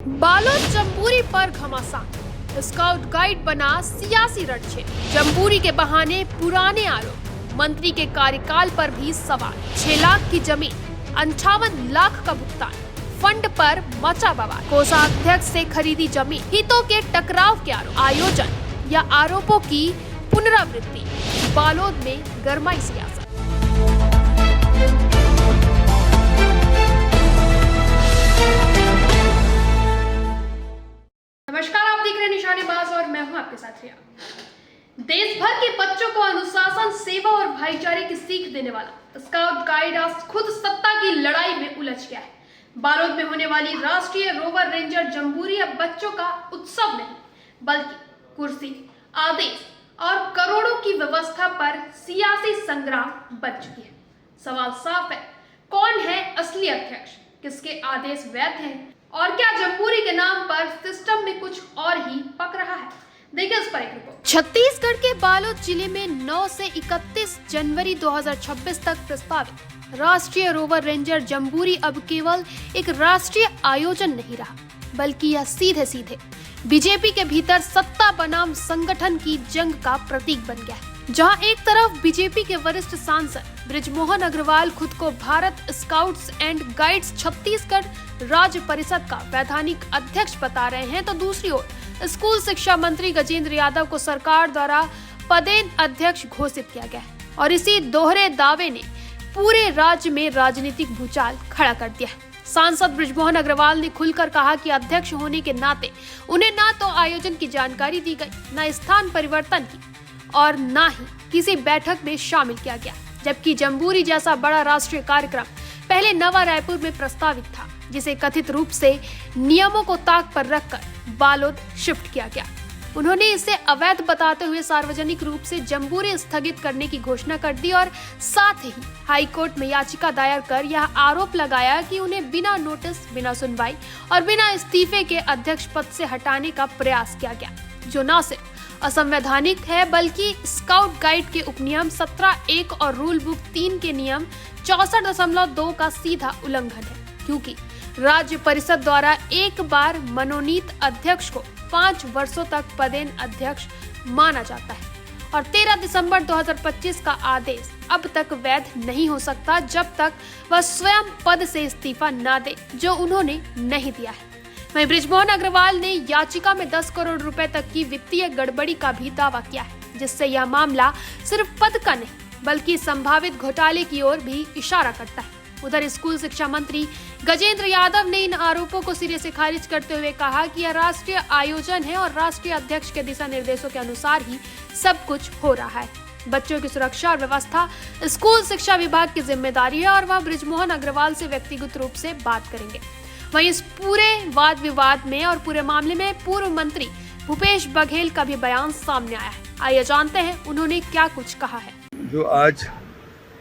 Balod jamboree पर घमासान, scout guide बना सियासी रटछेड़। जम्बूरी के बहाने पुराने आरोप, मंत्री के कार्यकाल पर भी सवाल। 6 लाख की जमीन, 58 लाख का भुगतान, फंड पर मचा बवाल। कोषाध्यक्ष से खरीदी जमीन, हितों के टकराव के आरोप, आयोजन या आरोपों की पुनरावृत्ति। बालोद में गरमाई सियासत। नमस्कार, आप देख रहे हैं निशानेबाज और मैं हूं आपके साथ रिया। देश भर के बच्चों को अनुशासन, सेवा और भाईचारे की सीख देने वाला स्काउट गाइड आज खुद सत्ता की लड़ाई में उलझ गया है। बालोद में होने वाली राष्ट्रीय रोवर रेंजर जम्बूरी अब बच्चों का उत्सव नहीं, बल्कि कुर्सी, आदेश और करोड़ों की व्यवस्था पर सियासी संग्राम बन चुकी है। सवाल साफ है, कौन है असली अध्यक्ष, किसके आदेश वैध हैं और क्या जम्बूरी के नाम पर सिस्टम में कुछ और ही पक रहा है। देखिए इस पर एक रिपोर्ट। छत्तीसगढ़ के बालोद जिले में 9 से 31 जनवरी 2026 तक प्रस्तावित राष्ट्रीय रोवर रेंजर जम्बूरी अब केवल एक राष्ट्रीय आयोजन नहीं रहा, बल्कि यह सीधे सीधे बीजेपी के भीतर सत्ता बनाम संगठन की जंग का प्रतीक बन गया है। जहां एक तरफ बीजेपी के वरिष्ठ सांसद बृजमोहन अग्रवाल खुद को Bharat scouts and guides Chhattisgarh राज्य परिषद का वैधानिक अध्यक्ष बता रहे हैं, तो दूसरी ओर स्कूल शिक्षा मंत्री गजेंद्र यादव को सरकार द्वारा पदेन अध्यक्ष घोषित किया गया है। और इसी दोहरे दावे ने पूरे राज्य में राजनीतिक भूचाल खड़ा कर दिया है। सांसद बृजमोहन अग्रवाल ने खुलकर कहा कि अध्यक्ष होने के नाते उन्हें न तो आयोजन की जानकारी दी गई, न स्थान परिवर्तन की और न ही किसी बैठक में शामिल किया गया। जबकि जम्बूरी जैसा बड़ा राष्ट्रीय कार्यक्रम पहले नवा रायपुर में प्रस्तावित था, जिसे कथित रूप से नियमों को ताक पर रखकर बालोद शिफ्ट किया गया। उन्होंने इसे अवैध बताते हुए सार्वजनिक रूप से जम्बूरी स्थगित करने की घोषणा कर दी और साथ ही हाई कोर्ट में याचिका दायर कर यह आरोप लगाया कि उन्हें बिना नोटिस, बिना सुनवाई और बिना इस्तीफे के अध्यक्ष पद से हटाने का प्रयास किया गया, जो न सिर्फ असंवैधानिक है बल्कि स्काउट गाइड के उपनियम 17(1) और रूल बुक 3 के नियम 64.2 का सीधा उल्लंघन है, क्योंकि राज्य परिषद द्वारा एक बार मनोनीत अध्यक्ष को 5 वर्षों तक पदेन अध्यक्ष माना जाता है और 13 दिसंबर 2025 का आदेश अब तक वैध नहीं हो सकता जब तक वह स्वयं पद से इस्तीफा न दे, जो उन्होंने नहीं दिया है। वहीं बृजमोहन अग्रवाल ने याचिका में 10 करोड़ रुपए तक की वित्तीय गड़बड़ी का भी दावा किया है, जिससे यह मामला सिर्फ पद का नहीं बल्कि संभावित घोटाले की ओर भी इशारा करता है। उधर स्कूल शिक्षा मंत्री गजेंद्र यादव ने इन आरोपों को सिरे से खारिज करते हुए कहा कि यह राष्ट्रीय आयोजन है और राष्ट्रीय अध्यक्ष के दिशा निर्देशों के अनुसार ही सब कुछ हो रहा है। बच्चों की सुरक्षा और व्यवस्था स्कूल शिक्षा विभाग की जिम्मेदारी है और वह बृजमोहन अग्रवाल से व्यक्तिगत रूप से बात करेंगे। वहीं इस पूरे वाद विवाद में और पूरे मामले में पूर्व मंत्री भूपेश बघेल का भी बयान सामने आया है। आइए जानते हैं उन्होंने क्या कुछ कहा है। जो आज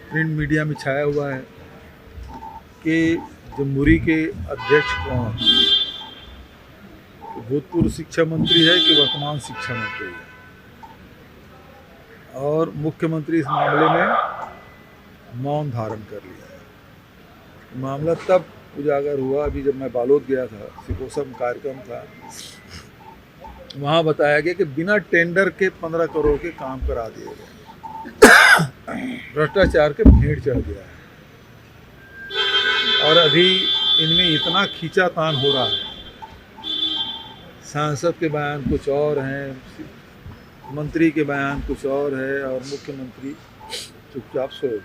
प्रिंट मीडिया में छाया हुआ है कि जम्बूरी के अध्यक्ष कौन, भूतपूर्व शिक्षा मंत्री है कि वर्तमान शिक्षा मंत्री है, और मुख्यमंत्री इस मामले में मौन धारण कर लिया है। मामला तब उजागर हुआ अभी जब मैं बालोद गया था, सिकोसम कार्यक्रम था, वहाँ बताया गया कि बिना टेंडर के 15 करोड़ के काम करा दिए गए। भ्रष्टाचार के भेंट चढ़ गया है और अभी इनमें इतना खींचातान हो रहा है। सांसद के बयान कुछ और हैं, मंत्री के बयान कुछ और है और मुख्यमंत्री चुपचाप सोए।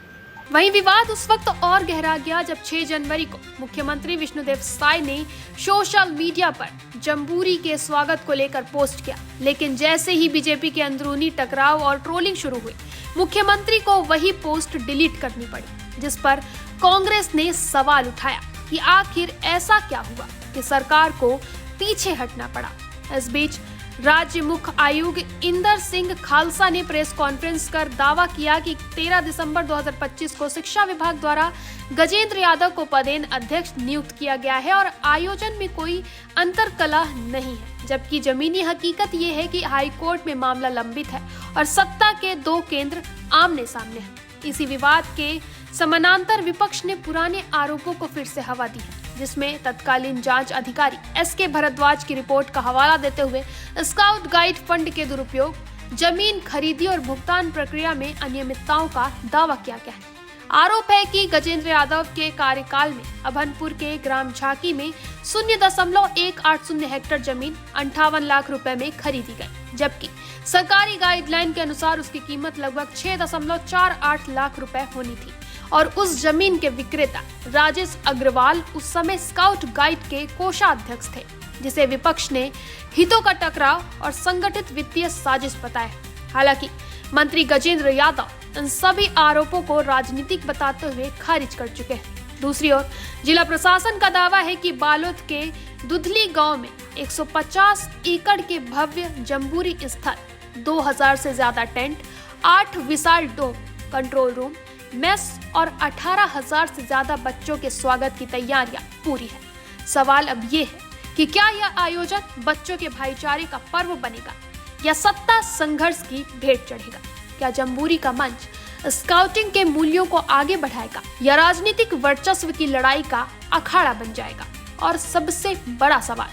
वहीं विवाद उस वक्त और गहरा गया जब 6 जनवरी को मुख्यमंत्री विष्णुदेव साय ने सोशल मीडिया पर जम्बूरी के स्वागत को लेकर पोस्ट किया, लेकिन जैसे ही बीजेपी के अंदरूनी टकराव और ट्रोलिंग शुरू हुई, मुख्यमंत्री को वही पोस्ट डिलीट करनी पड़ी, जिस पर कांग्रेस ने सवाल उठाया कि आखिर ऐसा क्या हुआ कि सरकार को पीछे हटना पड़ा। इस बीच राज्य मुख्य आयुक्त इंदर सिंह खालसा ने प्रेस कॉन्फ्रेंस कर दावा किया कि 13 दिसंबर 2025 को शिक्षा विभाग द्वारा गजेंद्र यादव को पदेन अध्यक्ष नियुक्त किया गया है और आयोजन में कोई अंतरकलह नहीं है, जबकि जमीनी हकीकत ये है कि हाई कोर्ट में मामला लंबित है और सत्ता के 2 केंद्र आमने सामने हैं। इसी विवाद के समानांतर विपक्ष ने पुराने आरोपों को फिर से हवा दी है। जिसमें तत्कालीन जांच अधिकारी एसके भारद्वाज की रिपोर्ट का हवाला देते हुए स्काउट गाइड फंड के दुरुपयोग, जमीन खरीदी और भुगतान प्रक्रिया में अनियमितताओं का दावा किया गया है। आरोप है कि गजेंद्र यादव के कार्यकाल में अभनपुर के ग्राम झांकी में 0.180 हेक्टेयर जमीन 58 लाख रुपए में खरीदी गई, जबकि सरकारी गाइडलाइन के अनुसार उसकी कीमत लगभग 6.48 लाख रुपए होनी थी और उस जमीन के विक्रेता राजेश अग्रवाल उस समय स्काउट गाइड के कोषाध्यक्ष थे, जिसे विपक्ष ने हितों का टकराव और संगठित वित्तीय साजिश बताया। हालांकि मंत्री गजेंद्र यादव इन सभी आरोपों को राजनीतिक बताते हुए खारिज कर चुके हैं। दूसरी ओर जिला प्रशासन का दावा है कि बालोद के दुधली गांव में 150 एकड़ के भव्य जम्बूरी स्थल, 2000 से ज्यादा टेंट, 8 विशाल डोम, कंट्रोल रूम, मेस और 18,000 से ज्यादा बच्चों के स्वागत की तैयारियां पूरी है। सवाल अब ये है कि क्या यह आयोजन बच्चों के भाईचारे का पर्व बनेगा या सत्ता संघर्ष की भेंट चढ़ेगा? क्या जम्बूरी का मंच स्काउटिंग के मूल्यों को आगे बढ़ाएगा या राजनीतिक वर्चस्व की लड़ाई का अखाड़ा बन जाएगा? और सबसे बड़ा सवाल,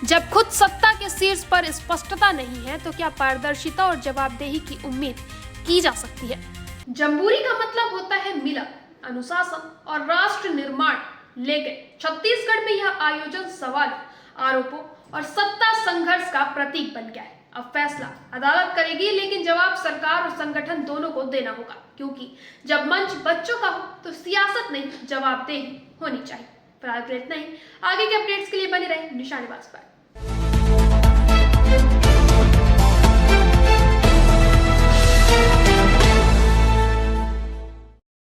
जब खुद सत्ता के शीर्ष पर स्पष्टता नहीं है तो क्या पारदर्शिता और जवाबदेही की उम्मीद की जा सकती है? जम्बूरी का मतलब होता है मिलन, अनुशासन और राष्ट्र निर्माण, लेकिन छत्तीसगढ़ में यह आयोजन सवाल, आरोपों और सत्ता संघर्ष का प्रतीक बन गया है। अब फैसला अदालत करेगी, लेकिन जवाब सरकार और संगठन दोनों को देना होगा, क्योंकि जब मंच बच्चों का हो तो सियासत नहीं, जवाबदेही होनी चाहिए। फिलहाल इतना ही। आगे के अपडेट्स के लिए बने रहें निशानेबाज पर।